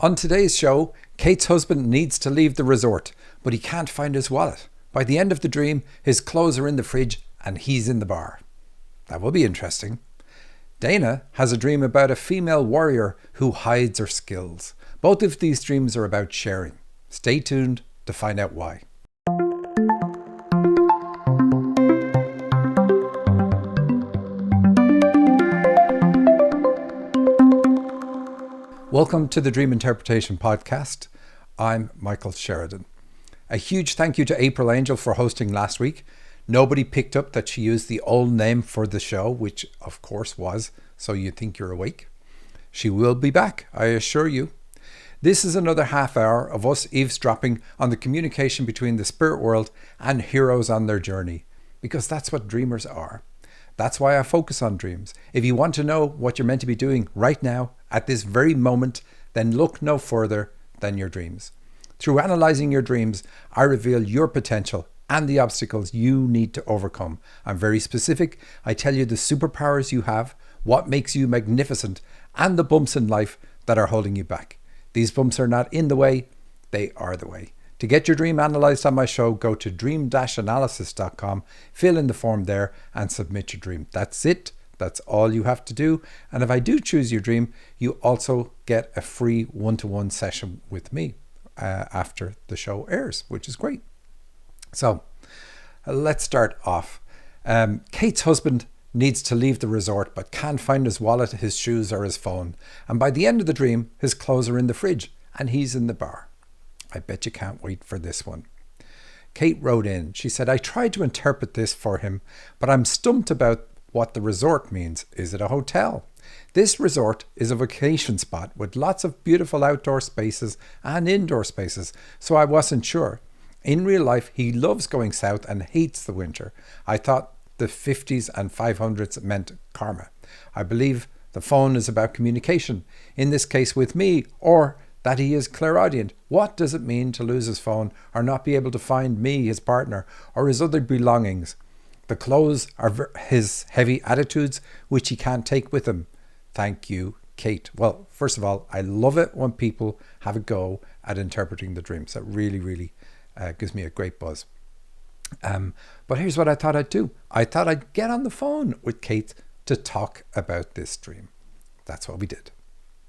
On today's show, Kate's husband needs to leave the resort, but he can't find his wallet. By the end of the dream, his clothes are in the fridge and he's in the bar. That will be interesting. Dana has a dream about a female warrior who hides her skills. Both of these dreams are about sharing. Stay tuned to find out why. Welcome to the Dream Interpretation Podcast. I'm Michael Sheridan. A huge thank you to April Angel for hosting last week. Nobody picked up that she used the old name for the show, which of course was So You Think You're Awake. She will be back, I assure you. This is another half hour of us eavesdropping on the communication between the spirit world and heroes on their journey, because that's what dreamers are. That's why I focus on dreams. If you want to know what you're meant to be doing right now, at this very moment, then look no further than your dreams. Through analysing your dreams, I reveal your potential and the obstacles you need to overcome. I'm very specific. I tell you the superpowers you have, what makes you magnificent, and the bumps in life that are holding you back. These bumps are not in the way, they are the way. To get your dream analysed on my show, go to dream-analysis.com, fill in the form there and submit your dream. That's it. That's all you have to do. And if I do choose your dream, you also get a free one-to-one session with me after the show airs, which is great. So let's start off. Kate's husband needs to leave the resort but can't find his wallet, his shoes or his phone. And by the end of the dream, his clothes are in the fridge and he's in the bar. I bet you can't wait for this one. Kate wrote in. She said, I tried to interpret this for him, but I'm stumped about what the resort means. Is it a hotel? This resort is a vacation spot with lots of beautiful outdoor spaces and indoor spaces, so I wasn't sure. In real life, he loves going south and hates the winter. I thought the 50s and 500s meant karma. I believe the phone is about communication, in this case with me, or that he is clairaudient. What does it mean to lose his phone or not be able to find me, his partner, or his other belongings? The clothes are his heavy attitudes, which he can't take with him. Thank you, Kate. Well, first of all, I love it when people have a go at interpreting the dreams. That really, really gives me a great buzz. But here's what I thought I'd do. I thought I'd get on the phone with Kate to talk about this dream. That's what we did.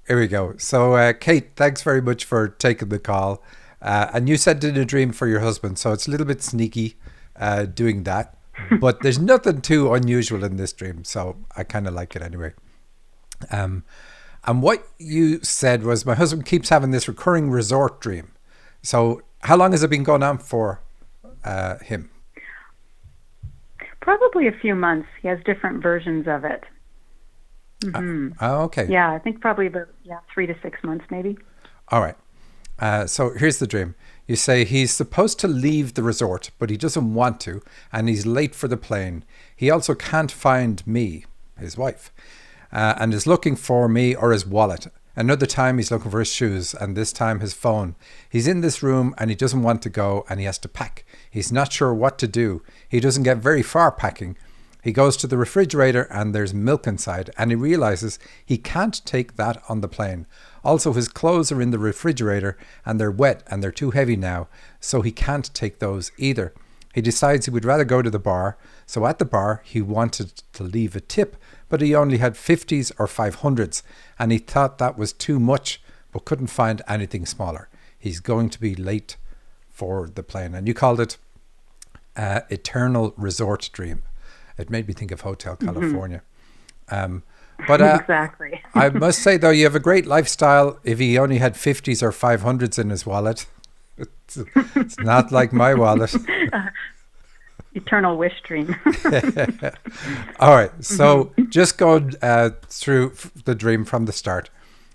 Here we go. So, Kate, thanks very much for taking the call. And you sent in a dream for your husband, so it's a little bit sneaky doing that. But there's nothing too unusual in this dream, so I kind of like it anyway. And what you said was, my husband keeps having this recurring resort dream. So how long has it been going on for him? Probably a few months. He has different versions of it. Mm-hmm. Okay. Yeah, I think probably about 3 to 6 months maybe. All right. So here's the dream. You say he's supposed to leave the resort, but he doesn't want to, and he's late for the plane. He also can't find me, his wife, and is looking for me or his wallet. Another time he's looking for his shoes, and this time his phone. He's in this room and he doesn't want to go, and he has to pack. He's not sure what to do. He doesn't get very far packing. He goes to the refrigerator and there's milk inside, and he realizes he can't take that on the plane. Also, his clothes are in the refrigerator and they're wet and they're too heavy now, so he can't take those either. He decides he would rather go to the bar. So at the bar, he wanted to leave a tip, but he only had 50s or 500s, and he thought that was too much, but couldn't find anything smaller. He's going to be late for the plane. And you called it Eternal Resort Dream. It made me think of Hotel California. But exactly. I must say, though, you have a great lifestyle. If he only had 50s or 500s in his wallet, it's not like my wallet. Eternal wish dream. All right. So just go through the dream from the start.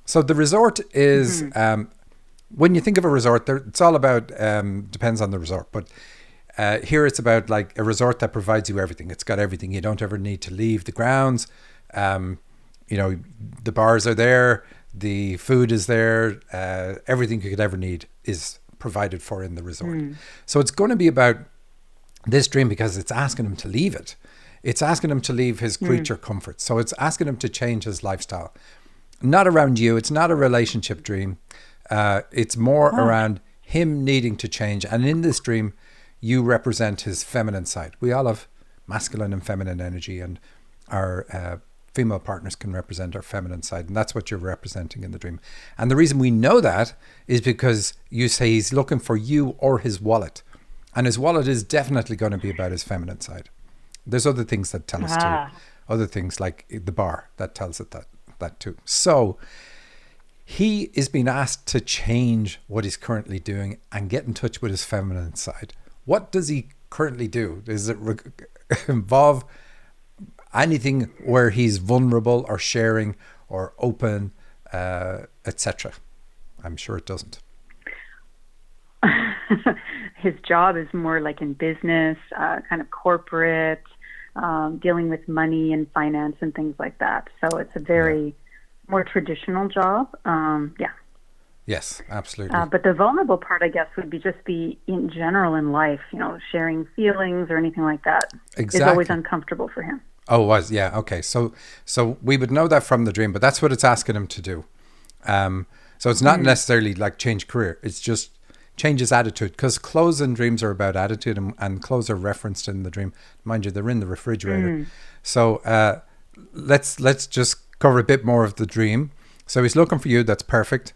So the resort is, when you think of a resort, it's all about, depends on the resort, but here it's about like a resort that provides you everything. It's got everything. You don't ever need to leave the grounds. The bars are there, the food is there, everything you could ever need is provided for in the resort. So it's going to be about this dream because it's asking him to leave it. It's asking him to leave his creature comfort. So it's asking him to change his lifestyle. Not around you. It's not a relationship dream. It's more Oh. around him needing to change. And in this dream, you represent his feminine side. We all have masculine and feminine energy, and our female partners can represent our feminine side. And that's what you're representing in the dream. And the reason we know that is because you say he's looking for you or his wallet. And his wallet is definitely going to be about his feminine side. There's other things that tell us too. Other things like the bar that tells it that too. So he is being asked to change what he's currently doing and get in touch with his feminine side. What does he currently do? Does it involve anything where he's vulnerable or sharing or open, etc.? I'm sure it doesn't. His job is more like in business, kind of corporate, dealing with money and finance and things like that. So it's a very more traditional job. Yeah. Yes, absolutely. But the vulnerable part, I guess, would just be in general in life, sharing feelings or anything like that. Exactly. Is always uncomfortable for him. Oh, it was. Yeah. Okay. So we would know that from the dream, but that's what it's asking him to do. So it's not necessarily like change career. It's just change his attitude, because clothes and dreams are about attitude, and clothes are referenced in the dream. Mind you, they're in the refrigerator. So let's just cover a bit more of the dream. So he's looking for you. That's perfect.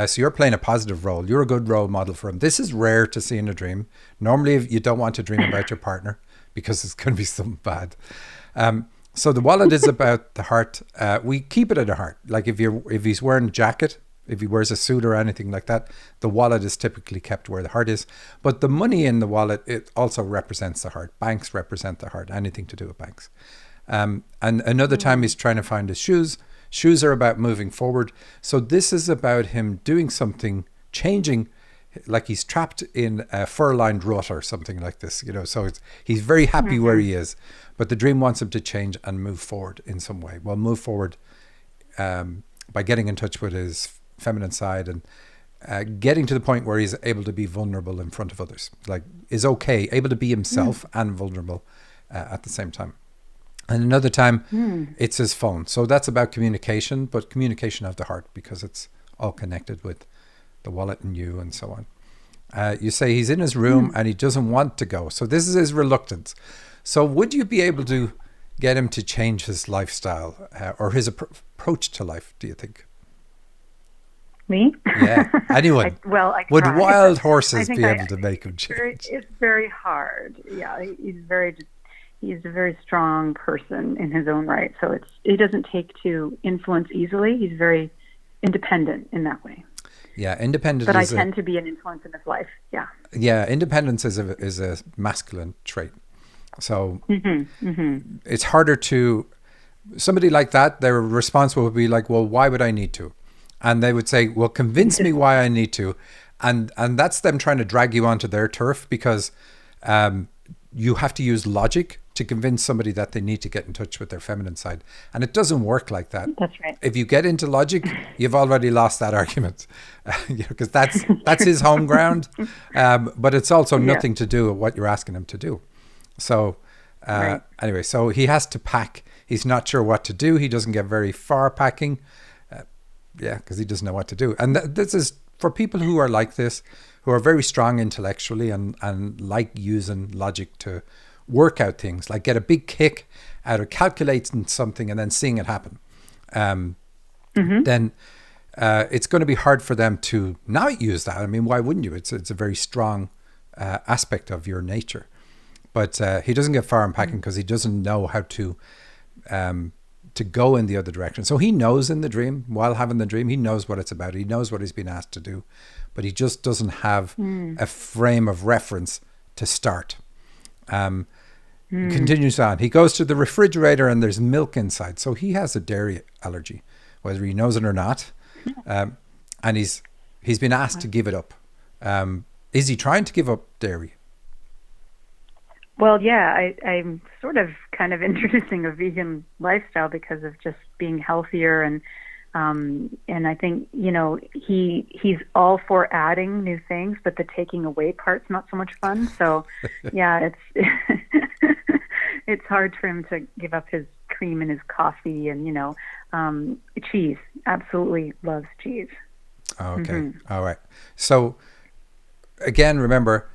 So you're playing a positive role. You're a good role model for him. This is rare to see in a dream. Normally, you don't want to dream about your partner because it's going to be something bad. So the wallet is about the heart. We keep it at the heart. Like if he's wearing a jacket, if he wears a suit or anything like that, the wallet is typically kept where the heart is. But the money in the wallet, it also represents the heart. Banks represent the heart, anything to do with banks. And another time he's trying to find his shoes. Shoes are about moving forward. So this is about him doing something, changing, like he's trapped in a fur-lined rut or something like this, So he's very happy where he is, but the dream wants him to change and move forward in some way. Well, move forward by getting in touch with his feminine side and getting to the point where he's able to be vulnerable in front of others, like is okay, able to be himself and vulnerable at the same time. And another time it's his phone. So that's about communication, but communication of the heart, because it's all connected with the wallet and you and so on. You say he's in his room and he doesn't want to go. So this is his reluctance. So would you be able to get him to change his lifestyle or his approach to life, do you think? Me? Yeah. Anyone? I would try. wild horses be able to make him change? It's very hard. Yeah, he's a very strong person in his own right. So he doesn't take to influence easily. He's very independent in that way. Yeah, independence. But I tend to be an influence in his life. Yeah. Yeah, independence is a masculine trait. So it's harder to somebody like that. Their response would be like, "Well, why would I need to?" And they would say, "Well, convince me why I need to," and that's them trying to drag you onto their turf, because you have to use logic to convince somebody that they need to get in touch with their feminine side. And it doesn't work like that. That's right. If you get into logic, you've already lost that argument, because that's his home ground. But it's also nothing to do with what you're asking him to do. So anyway, so he has to pack. He's not sure what to do. He doesn't get very far packing. Because he doesn't know what to do. And this is for people who are like this, who are very strong intellectually and like using logic to work out things, like get a big kick out of calculating something and then seeing it happen. Then it's going to be hard for them to not use that. I mean, why wouldn't you? It's a very strong aspect of your nature. But he doesn't get far in packing because he doesn't know how to go in the other direction. So he knows in the dream, while having the dream, he knows what it's about. He knows what he's been asked to do, but he just doesn't have a frame of reference to start. Continues on. He goes to the refrigerator and there's milk inside. So he has a dairy allergy, whether he knows it or not. And he's been asked to give it up. Is he trying to give up dairy? Well, yeah, I'm sort of kind of introducing a vegan lifestyle because of just being healthier, and I think he's all for adding new things, but the taking away part's not so much fun. So, yeah, it's hard for him to give up his cream and his coffee and cheese. Absolutely loves cheese. Okay. All right. So again, remember,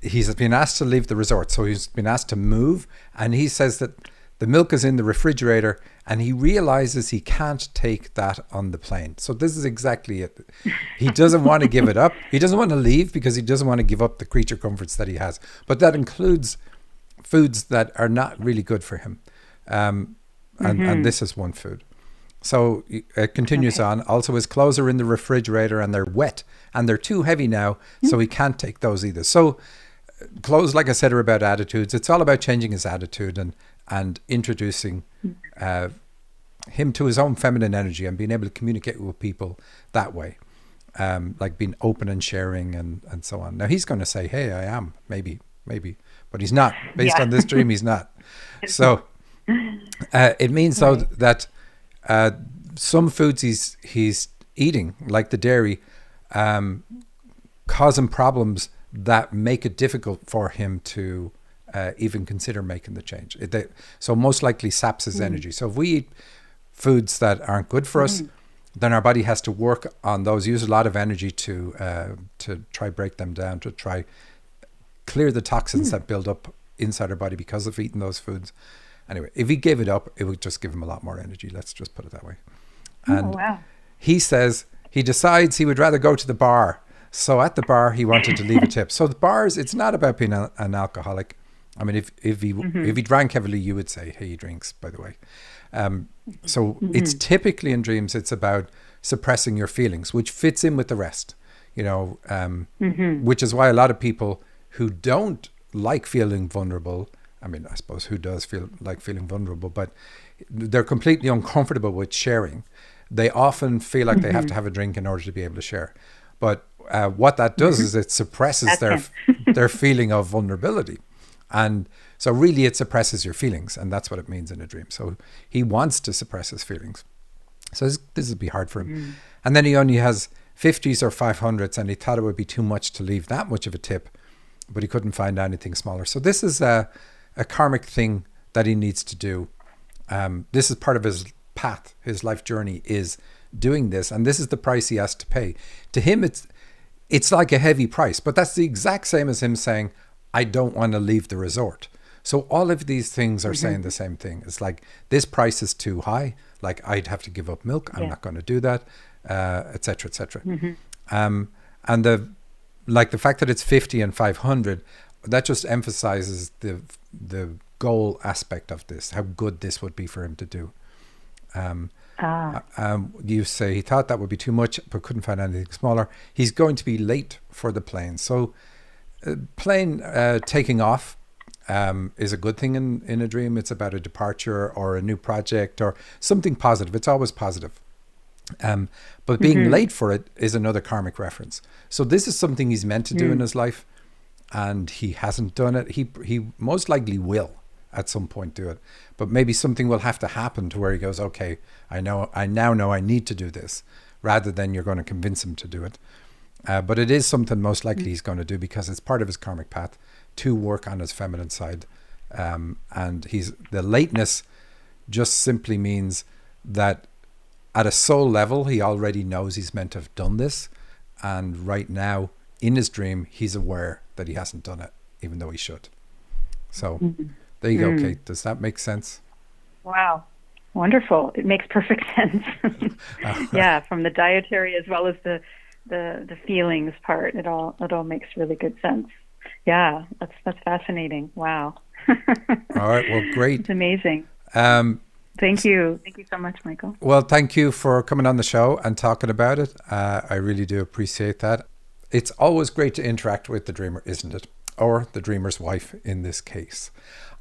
he's been asked to leave the resort. So he's been asked to move. And he says that the milk is in the refrigerator and he realizes he can't take that on the plane. So this is exactly it. He doesn't want to give it up. He doesn't want to leave because he doesn't want to give up the creature comforts that he has. But that includes foods that are not really good for him. And this is one food. So it continues on. Also, his clothes are in the refrigerator and they're wet and they're too heavy now, so he can't take those either. So clothes, like I said, are about attitudes. It's all about changing his attitude and introducing him to his own feminine energy and being able to communicate with people that way, like being open and sharing and so on. Now, he's going to say, hey, I am, maybe, but he's not. Based on this dream, he's not. So it means, though, that some foods he's eating, like the dairy, cause him problems that make it difficult for him to even consider making the change. So most likely saps his energy. So if we eat foods that aren't good for us, then our body has to work on those, use a lot of energy to try break them down, to try clear the toxins that build up inside our body because of eating those foods. Anyway, if he gave it up, it would just give him a lot more energy. Let's just put it that way. And he says he decides he would rather go to the bar. So at the bar, he wanted to leave a tip. So the bars, it's not about being an alcoholic. I mean, if he drank heavily, you would say, hey, he drinks, by the way. So it's typically in dreams, it's about suppressing your feelings, which fits in with the rest, which is why a lot of people who don't like feeling vulnerable, I mean, I suppose who does feel like feeling vulnerable, but they're completely uncomfortable with sharing. They often feel like they have to have a drink in order to be able to share. But what that does is it suppresses their feeling of vulnerability. And so really it suppresses your feelings. And that's what it means in a dream. So he wants to suppress his feelings. So this would be hard for him. And then he only has 50s or 500s and he thought it would be too much to leave that much of a tip, but he couldn't find anything smaller. So this is a karmic thing that he needs to do. This is part of his path. His life journey is doing this. And this is the price he has to pay. To him, it's like a heavy price, but that's the exact same as him saying, I don't want to leave the resort. So all of these things are saying the same thing. It's like, this price is too high. Like, I'd have to give up milk. I'm not going to do that, et cetera, et cetera. And the fact that it's 50 and 500, that just emphasizes the goal aspect of this, how good this would be for him to do. You say he thought that would be too much, but couldn't find anything smaller. He's going to be late for the plane. So plane taking off is a good thing in a dream. It's about a departure or a new project or something positive. It's always positive. But being late for it is another karmic reference. So this is something he's meant to do in his life, and he hasn't done it. He most likely will at some point do it, but maybe something will have to happen to where he goes, okay, I now know I need to do this, rather than you're going to convince him to do it. But it is something most likely he's going to do because it's part of his karmic path to work on his feminine side. And the lateness just simply means that at a soul level, he already knows he's meant to have done this. And right now in his dream, he's aware that he hasn't done it, even though he should. So there you go, Kate. Does that make sense? Wow. Wonderful. It makes perfect sense. Yeah. From the dietary as well as the feelings part, it all makes really good sense. Yeah. That's fascinating. Wow. All right. Well, great. It's amazing. Thank you. Thank you so much, Michael. Well, thank you for coming on the show and talking about it. I really do appreciate that. It's always great to interact with the dreamer, isn't it? Or the dreamer's wife in this case.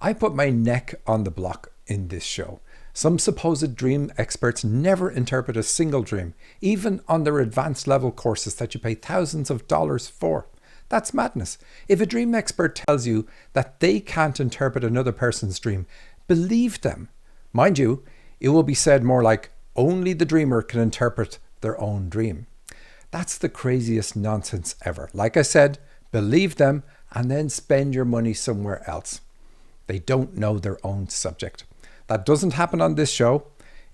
I put my neck on the block in this show. Some supposed dream experts never interpret a single dream, even on their advanced level courses that you pay thousands of dollars for. That's madness. If a dream expert tells you that they can't interpret another person's dream, believe them. Mind you, it will be said more like, only the dreamer can interpret their own dream. That's the craziest nonsense ever. Like I said, believe them and then spend your money somewhere else. They don't know their own subject. That doesn't happen on this show.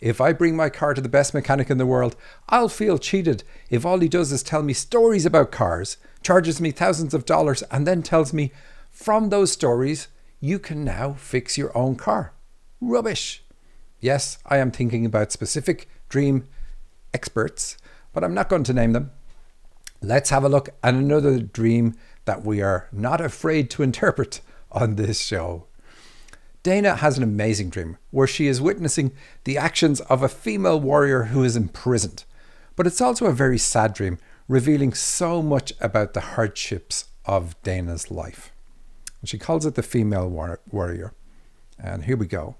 If I bring my car to the best mechanic in the world, I'll feel cheated if all he does is tell me stories about cars, charges me thousands of dollars, and then tells me, from those stories, you can now fix your own car. Rubbish. Yes, I am thinking about specific dream experts, but I'm not going to name them. Let's have a look at another dream that we are not afraid to interpret on this show. Dana has an amazing dream where she is witnessing the actions of a female warrior who is imprisoned. But it's also a very sad dream, revealing so much about the hardships of Dana's life. She calls it the female warrior. And here we go.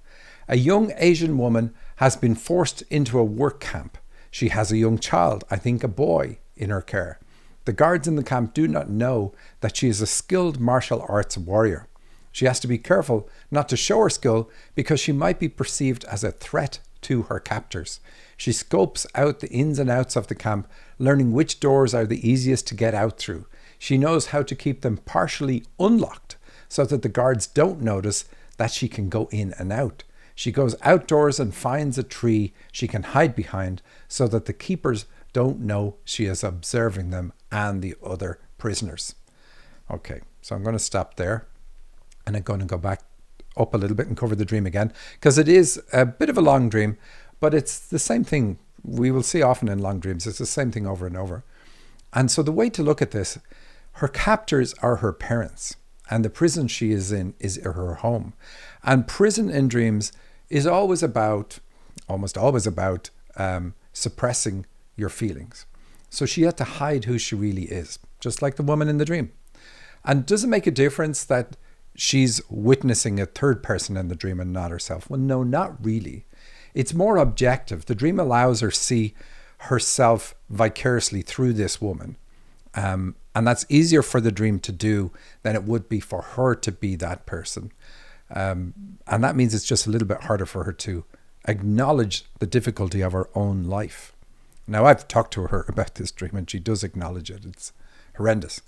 A young Asian woman has been forced into a work camp. She has a young child, I think a boy, in her care. The guards in the camp do not know that she is a skilled martial arts warrior. She has to be careful not to show her skill because she might be perceived as a threat to her captors. She scopes out the ins and outs of the camp, learning which doors are the easiest to get out through. She knows how to keep them partially unlocked so that the guards don't notice that she can go in and out. She goes outdoors and finds a tree she can hide behind so that the keepers don't know she is observing them and the other prisoners. Okay, so I'm going to stop there. And I'm going to go back up a little bit and cover the dream again, because it is a bit of a long dream, but it's the same thing we will see often in long dreams. It's the same thing over and over. And so the way to look at this, her captors are her parents, and the prison she is in is her home. And prison in dreams is almost always about suppressing your feelings. So she had to hide who she really is, just like the woman in the dream. And does it make a difference that she's witnessing a third person in the dream and not herself? Well, no, not really. It's more objective. The dream allows her to see herself vicariously through this woman. And that's easier for the dream to do than it would be for her to be that person. And that means it's just a little bit harder for her to acknowledge the difficulty of her own life. Now, I've talked to her about this dream and she does acknowledge it. It's horrendous.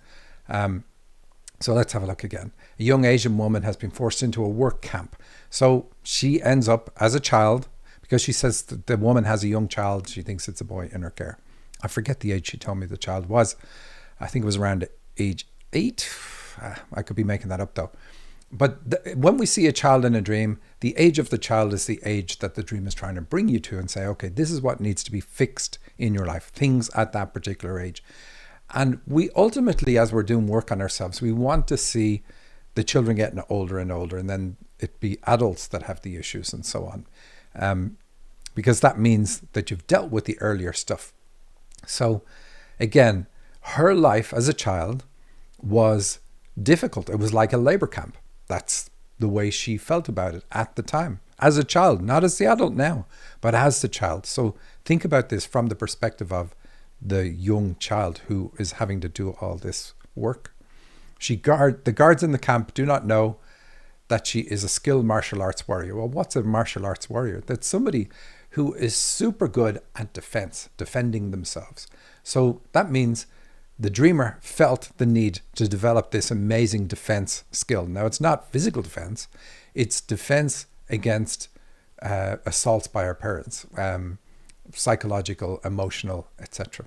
So let's have a look again. A young Asian woman has been forced into a work camp. So she ends up as a child, because she says that the woman has a young child. She thinks it's a boy in her care. I forget the age she told me the child was. I think it was around age 8. I could be making that up though. But when we see a child in a dream, the age of the child is the age that the dream is trying to bring you to and say, okay, this is what needs to be fixed in your life. Things at that particular age. And we ultimately, as we're doing work on ourselves, we want to see the children getting older and older, and then it be adults that have the issues and so on. Because that means that you've dealt with the earlier stuff. So again, her life as a child was difficult. It was like a labor camp. That's the way she felt about it at the time. As a child, not as the adult now, but as the child. So think about this from the perspective of the young child who is having to do all this work. The guards in the camp do not know that she is a skilled martial arts warrior. Well, what's a martial arts warrior? That's somebody who is super good at defending themselves. So that means the dreamer felt the need to develop this amazing defense skill. Now, it's not physical defense. It's defense against assaults by her parents. Psychological, emotional, etc.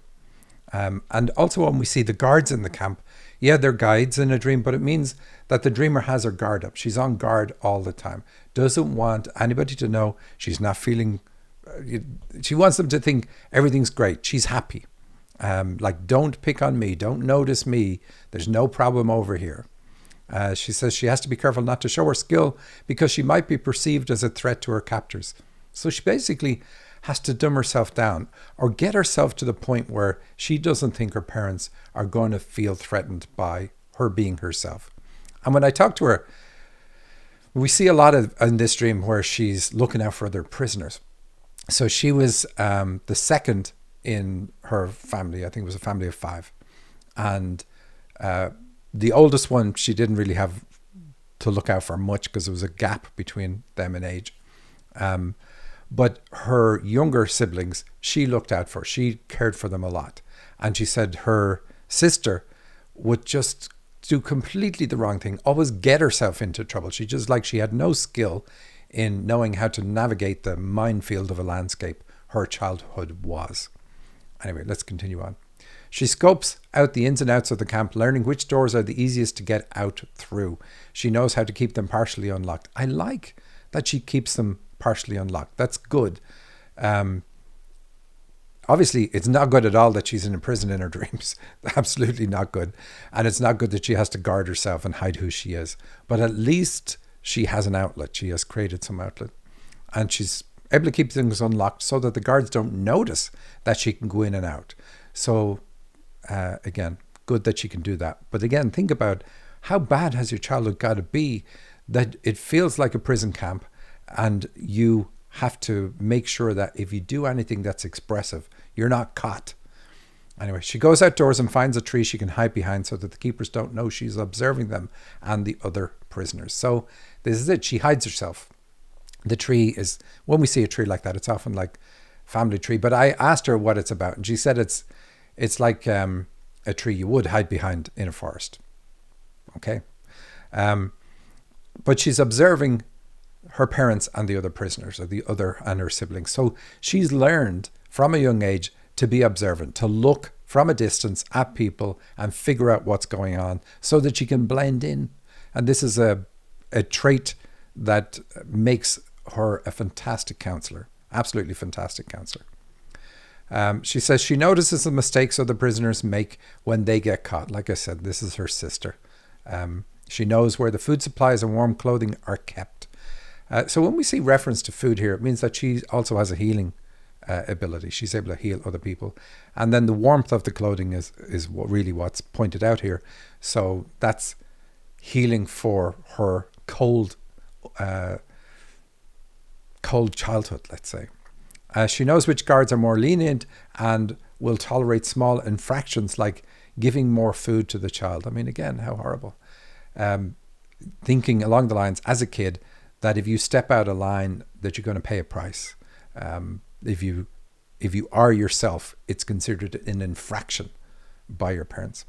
And also when we see the guards in the camp, yeah, they're guides in a dream, but it means that the dreamer has her guard up. She's on guard all the time. Doesn't want anybody to know she's not feeling, she wants them to think everything's great. She's happy. Like, don't pick on me. Don't notice me. There's no problem over here. She says she has to be careful not to show her skill because she might be perceived as a threat to her captors. So she basically has to dumb herself down or get herself to the point where she doesn't think her parents are going to feel threatened by her being herself. And when I talk to her, we see a lot of in this dream where she's looking out for other prisoners. So she was the second in her family. I think it was a family of 5. And the oldest one, she didn't really have to look out for much because there was a gap between them in age. But her younger siblings, she looked out for. She cared for them a lot. And she said her sister would just do completely the wrong thing, always get herself into trouble. She had no skill in knowing how to navigate the minefield of a landscape her childhood was. Anyway, let's continue on. She scopes out the ins and outs of the camp, learning which doors are the easiest to get out through. She knows how to keep them partially unlocked. I like that she keeps them partially unlocked. That's good. Obviously, it's not good at all that she's in a prison in her dreams. Absolutely not good. And it's not good that she has to guard herself and hide who she is. But at least she has an outlet. She has created some outlet. And she's able to keep things unlocked so that the guards don't notice that she can go in and out. So, again, good that she can do that. But again, think about how bad has your childhood got to be that it feels like a prison camp, and you have to make sure that if you do anything that's expressive, you're not caught. Anyway, she goes outdoors and finds a tree she can hide behind so that the keepers don't know she's observing them and the other prisoners. So this is it. She hides herself. The tree is, when we see a tree like that, it's often like family tree. But I asked her what it's about, and she said it's like a tree you would hide behind in a forest. Okay. But she's observing her parents and the other prisoners, or the other and her siblings. So she's learned from a young age to be observant, to look from a distance at people and figure out what's going on so that she can blend in. And this is a trait that makes her a fantastic counselor, absolutely fantastic counselor. She says she notices the mistakes other prisoners make when they get caught. Like I said, this is her sister. She knows where the food supplies and warm clothing are kept. So when we see reference to food here, it means that she also has a healing ability. She's able to heal other people. And then the warmth of the clothing is really what's pointed out here. So that's healing for her cold childhood, let's say. She knows which guards are more lenient and will tolerate small infractions like giving more food to the child. I mean, again, how horrible. Thinking along the lines as a kid that if you step out of line that you're going to pay a price. If you are yourself, it's considered an infraction by your parents.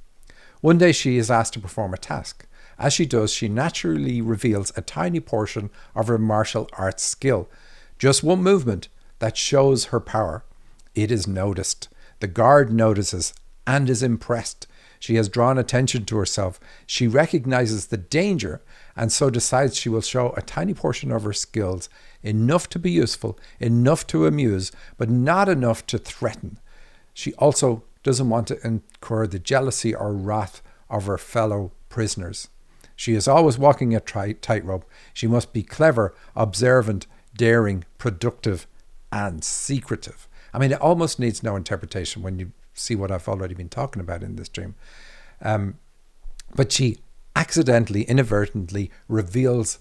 One day she is asked to perform a task. As she does, she naturally reveals a tiny portion of her martial arts skill. Just one movement that shows her power. It is noticed. The guard notices and is impressed. She has drawn attention to herself. She recognizes the danger and so decides she will show a tiny portion of her skills, enough to be useful, enough to amuse, but not enough to threaten. She also doesn't want to incur the jealousy or wrath of her fellow prisoners. She is always walking a tightrope. She must be clever, observant, daring, productive, and secretive. I mean, it almost needs no interpretation when you see what I've already been talking about in this dream. But she accidentally, inadvertently reveals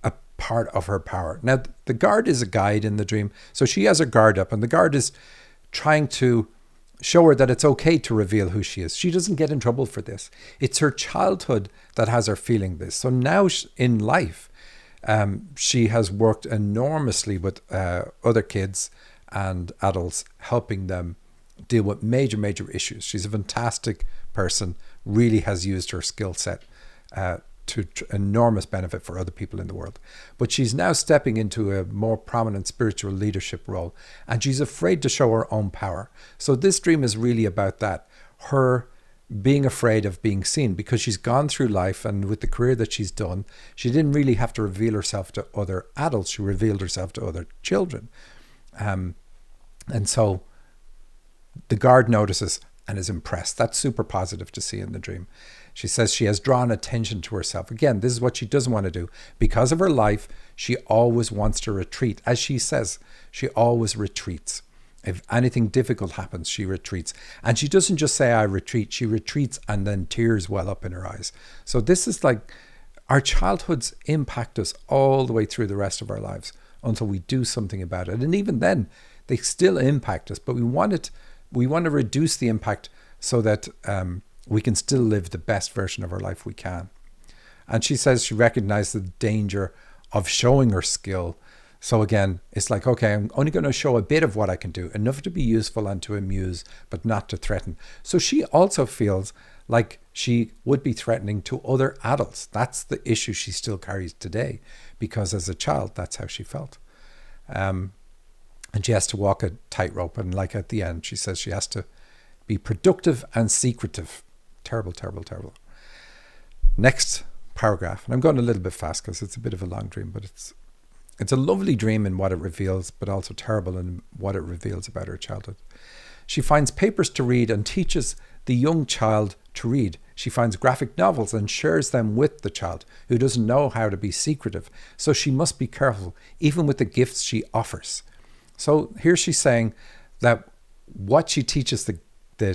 a part of her power. Now, the guard is a guide in the dream, so she has her guard up, and the guard is trying to show her that it's okay to reveal who she is. She doesn't get in trouble for this. It's her childhood that has her feeling this. So now in life, she has worked enormously with other kids and adults, helping them deal with major issues. She's a fantastic person, really has used her skill set to enormous benefit for other people in the world. But she's now stepping into a more prominent spiritual leadership role, and she's afraid to show her own power. So this dream is really about that, her being afraid of being seen, because she's gone through life, and with the career that she's done, she didn't really have to reveal herself to other adults. She revealed herself to other children. And so the guard notices and is impressed. That's super positive to see in the dream. She says she has drawn attention to herself. Again, this is what she doesn't want to do. Because of her life, she always wants to retreat. As she says, she always retreats. If anything difficult happens, she retreats. And she doesn't just say, I retreat. She retreats and then tears well up in her eyes. So this is like, our childhoods impact us all the way through the rest of our lives until we do something about it. And even then, they still impact us, but we want to reduce the impact so that we can still live the best version of our life we can. And she says she recognized the danger of showing her skill. So again, it's like, okay, I'm only going to show a bit of what I can do, enough to be useful and to amuse, but not to threaten. So she also feels like she would be threatening to other adults. That's the issue she still carries today, because as a child, that's how she felt. And she has to walk a tightrope. And like at the end, she says she has to be productive and secretive. Terrible, terrible, terrible. Next paragraph. And I'm going a little bit fast because it's a bit of a long dream, but it's a lovely dream in what it reveals, but also terrible in what it reveals about her childhood. She finds papers to read and teaches the young child to read. She finds graphic novels and shares them with the child, who doesn't know how to be secretive. So she must be careful, even with the gifts she offers. So here she's saying that what she teaches the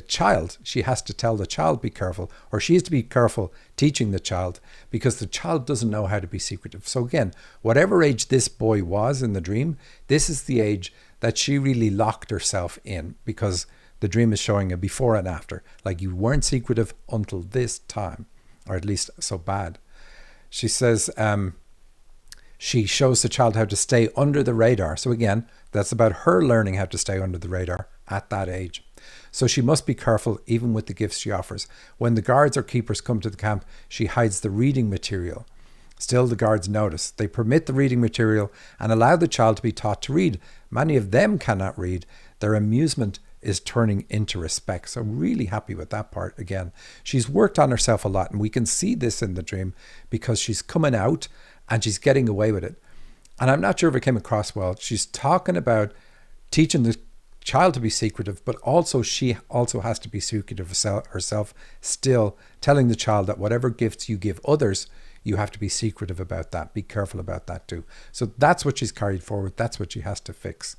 child, she has to tell the child be careful, or she has to be careful teaching the child, because the child doesn't know how to be secretive. So again, whatever age this boy was in the dream, this is the age that she really locked herself in, because the dream is showing a before and after. Like, you weren't secretive until this time, or at least so bad. She says she shows the child how to stay under the radar. So again, that's about her learning how to stay under the radar at that age. So she must be careful even with the gifts she offers. When the guards or keepers come to the camp, she hides the reading material. Still, the guards notice. They permit the reading material and allow the child to be taught to read. Many of them cannot read. Their amusement is turning into respect. So I'm really happy with that part. Again, she's worked on herself a lot, and we can see this in the dream because she's coming out and she's getting away with it. And I'm not sure if it came across well. She's talking about teaching the child to be secretive, but also she also has to be secretive herself, still telling the child that whatever gifts you give others, you have to be secretive about that. Be careful about that too. So that's what she's carried forward. That's what she has to fix.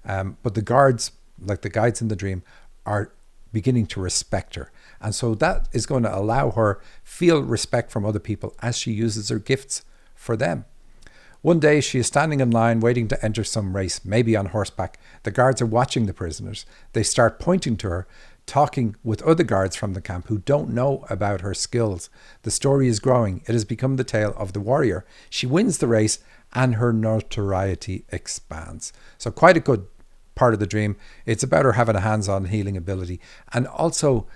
But the guards, like the guides in the dream, are beginning to respect her. And so that is going to allow her feel respect from other people as she uses her gifts for them. One day she is standing in line waiting to enter some race, maybe on horseback. The guards are watching the prisoners. They start pointing to her, talking with other guards from the camp who don't know about her skills. The story is growing. It has become the tale of the warrior. She wins the race and her notoriety expands. So quite a good part of the dream. It's about her having a hands-on healing ability and also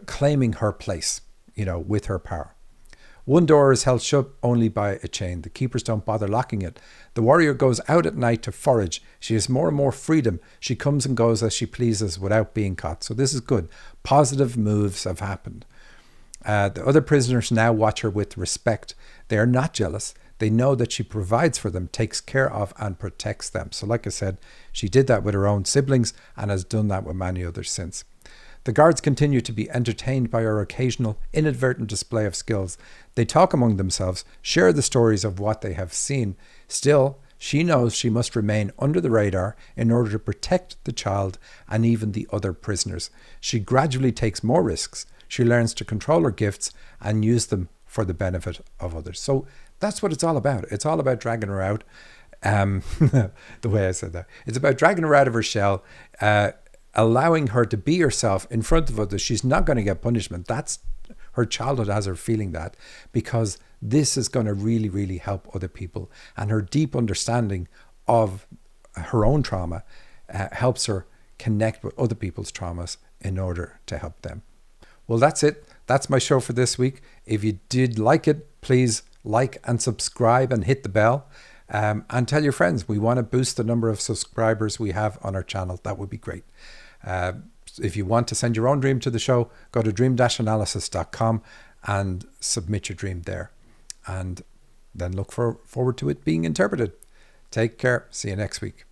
claiming her place, with her power. One door is held shut only by a chain. The keepers don't bother locking it. The warrior goes out at night to forage. She has more and more freedom. She comes and goes as she pleases without being caught. So this is good. Positive moves have happened. The other prisoners now watch her with respect. They are not jealous. They know that she provides for them, takes care of and protects them. So like I said, she did that with her own siblings and has done that with many others since. The guards continue to be entertained by her occasional inadvertent display of skills. They talk among themselves, share the stories of what they have seen. Still, she knows she must remain under the radar in order to protect the child and even the other prisoners. She gradually takes more risks. She learns to control her gifts and use them for the benefit of others. So that's what it's all about. It's all about dragging her out. The way I said that. It's about dragging her out of her shell, allowing her to be herself in front of others. She's not going to get punishment. That's her childhood has her feeling that, because this is going to really, really help other people. And her deep understanding of her own trauma helps her connect with other people's traumas in order to help them. Well, that's it. That's my show for this week. If you did like it, please like and subscribe and hit the bell. And tell your friends. We want to boost the number of subscribers we have on our channel. That would be great. If you want to send your own dream to the show, go to dream-analysis.com and submit your dream there. And then look forward to it being interpreted. Take care. See you next week.